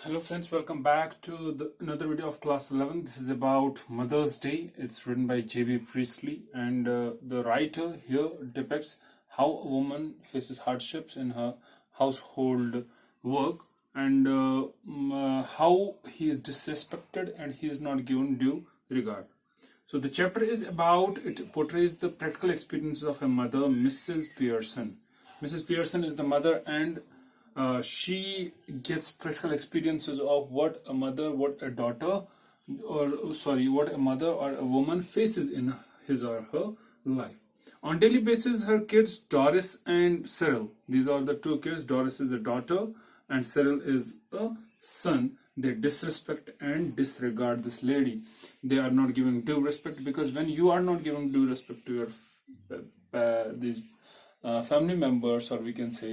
Hello friends, welcome back to another video of class 11. This is about Mother's Day. It's written by J.B. Priestley, and the writer here depicts how a woman faces hardships in her household work, and how he is disrespected and he is not given due regard. So the chapter is about, it portrays the practical experiences of her mother, Mrs. Pearson. Mrs. Pearson is the mother, and she gets practical experiences of what a mother, what a daughter, what a mother or a woman faces in his or her life. On daily basis, her kids, Doris and Cyril, these are the two kids. Doris is a daughter and Cyril is a son. They disrespect and disregard this lady. They are not giving due respect, because when you are not giving due respect to your these family members, or we can say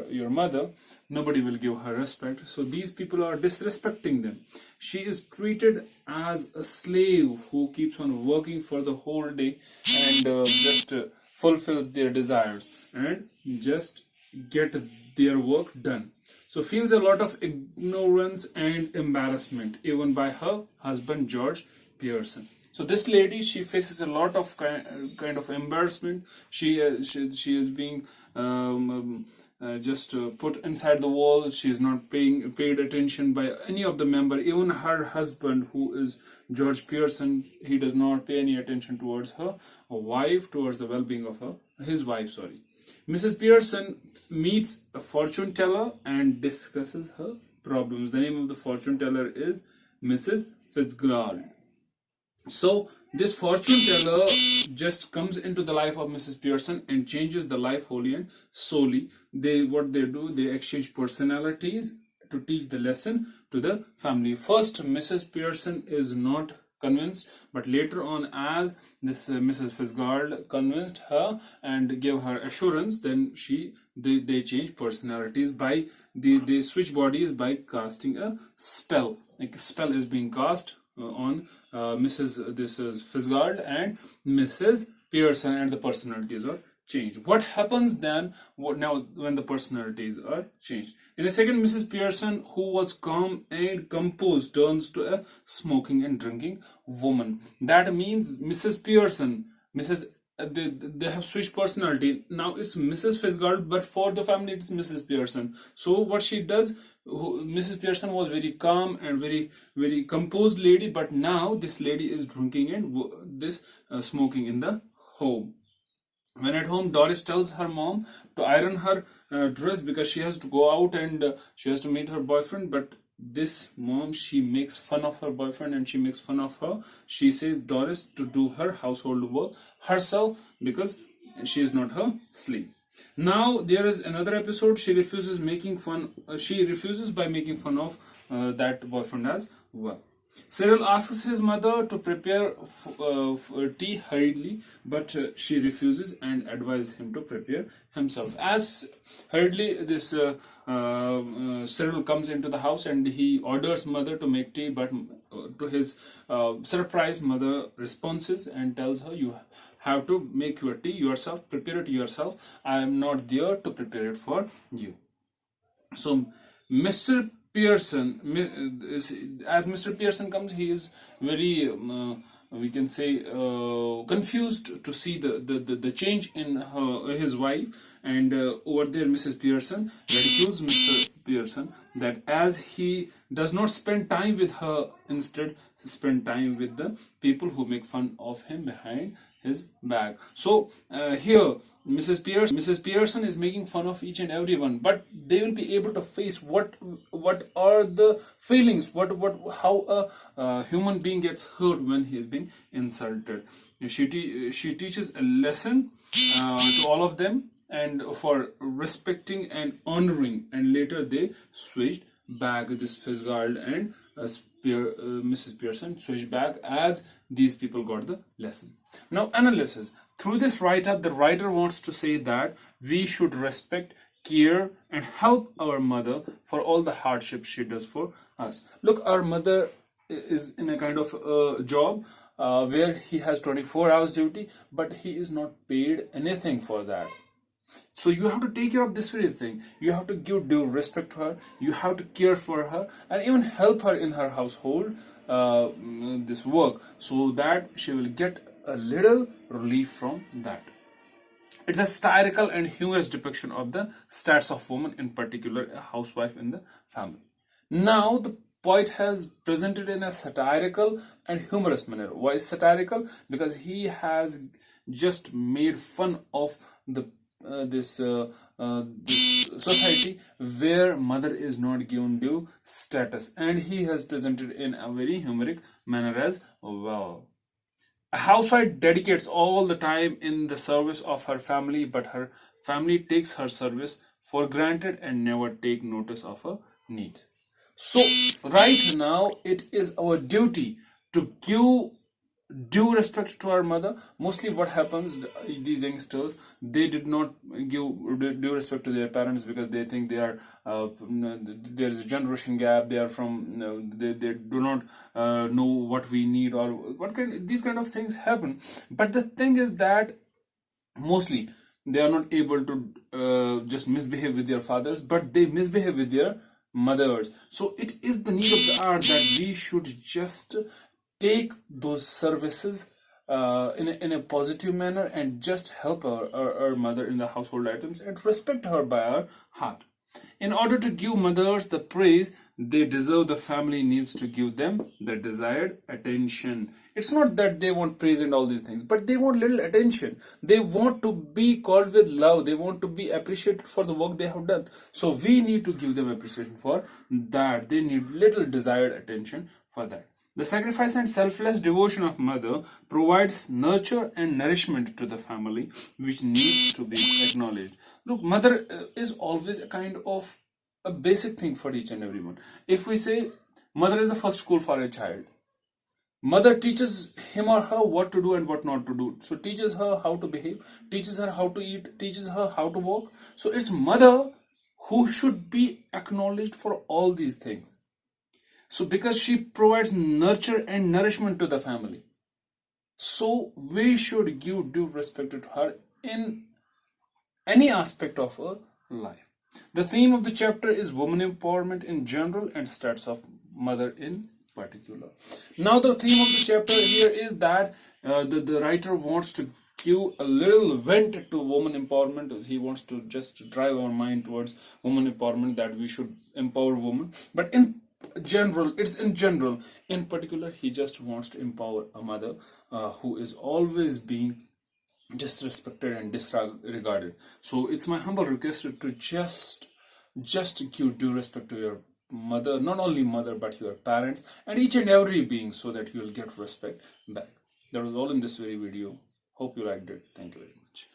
your mother, nobody will give her respect. So these people are disrespecting them. She is treated as a slave who keeps on working for the whole day and just fulfills their desires and just get their work done. So feels a lot of ignorance and embarrassment even by her husband George Pearson. So this lady, she faces a lot of kind of embarrassment. She is being just put inside the wall. She is not paid attention by any of the member. Even her husband, who is George Pearson, he does not pay any attention towards her wife, towards the well-being of his wife. Sorry. Mrs. Pearson meets a fortune teller and discusses her problems. The name of the fortune teller is Mrs. Fitzgerald. So this fortune teller just comes into the life of Mrs. Pearson and changes the life wholly and solely. What they do, they exchange personalities to teach the lesson to the family. First, Mrs. Pearson is not convinced, but later on, as this Mrs. Fitzgerald convinced her and gave her assurance, then they change personalities by they switch bodies by casting a spell. Like a spell is being cast on Mrs. Fitzgerald and Mrs. Pearson, and the personalities are changed. What happens then now when the personalities are changed? In a second, Mrs. Pearson, who was calm and composed, turns to a smoking and drinking woman. That means Mrs. Pearson, they have switched personality. Now it's Mrs. Fitzgerald, but for the family it's Mrs. Pearson. So what she does, Mrs. Pearson was very calm and very composed lady, but now this lady is drinking and smoking in the home. When at home, Doris tells her mom to iron her dress because she has to go out and she has to meet her boyfriend. But this mom, she makes fun of her boyfriend and she makes fun of her. She says Doris to do her household work herself because she is not her slave. Now there is another episode. She refuses by making fun of that boyfriend as well. Cyril asks his mother to prepare tea hurriedly, but she refuses and advises him to prepare himself. As hurriedly, this Cyril comes into the house and he orders mother to make tea, but to his surprise, mother responds and tells her, "You have to make your tea yourself, prepare it yourself. I am not there to prepare it for you." So Mr. Pearson, as Mr. Pearson comes, he is very, we can say, confused to see the change in his wife, and over there Mrs. Pearson ridicules Mr. Pearson that as he does not spend time with her, instead spend time with the people who make fun of him behind his back. So here Mrs. Pearson is making fun of each and everyone, but they will be able to face what are the feelings, how a human being gets hurt when he is being insulted. She teaches a lesson to all of them, and for respecting and honoring, and later they switched back. This Fitzgerald and Mrs. Pearson switched back as these people got the lesson. Now, analysis. Through this write-up, the writer wants to say that we should respect, care, and help our mother for all the hardship she does for us. Look, our mother is in a kind of job where he has 24 hours duty, but he is not paid anything for that. So you have to take care of this very thing. You have to give due respect to her. You have to care for her and even help her in her household this work, so that she will get a little relief from that. It's a satirical and humorous depiction of the stats of women, in particular a housewife in the family. Now the poet has presented in a satirical and humorous manner. Why is satirical? Because he has just made fun of the this society where mother is not given due status, and he has presented in a very humoric manner as well. A housewife dedicates all the time in the service of her family, but her family takes her service for granted and never take notice of her needs. So right now it is our duty to give due respect to our mother. Mostly what happens, these youngsters, they did not give due respect to their parents because they think they are there's a generation gap, they are from they do not know what we need, or what kind, these kind of things happen. But the thing is that mostly they are not able to just misbehave with their fathers, but they misbehave with their mothers. So it is the need of the hour that we should just take those services in a positive manner and just help our mother in the household items and respect her by our heart. In order to give mothers the praise they deserve, the family needs to give them the desired attention. It's not that they want praise and all these things, but they want little attention. They want to be called with love. They want to be appreciated for the work they have done. So we need to give them appreciation for that. They need little desired attention for that. The sacrifice and selfless devotion of mother provides nurture and nourishment to the family, which needs to be acknowledged. Look, mother is always a kind of a basic thing for each and everyone. If we say mother is the first school for a child, mother teaches him or her what to do and what not to do. So teaches her how to behave, teaches her how to eat, teaches her how to walk. So it's mother who should be acknowledged for all these things. So because she provides nurture and nourishment to the family, so we should give due respect to her in any aspect of her life. The theme of the chapter is woman empowerment in general and stats of mother in particular. Now the theme of the chapter here is that the writer wants to give a little vent to woman empowerment. He wants to just drive our mind towards woman empowerment, that we should empower women. But in general, in particular, he just wants to empower a mother who is always being disrespected and disregarded. So it's my humble request to just give due respect to your mother, not only mother but your parents and each and every being, so that you will get respect back. That was all in this very video. Hope you liked it. Thank you very much.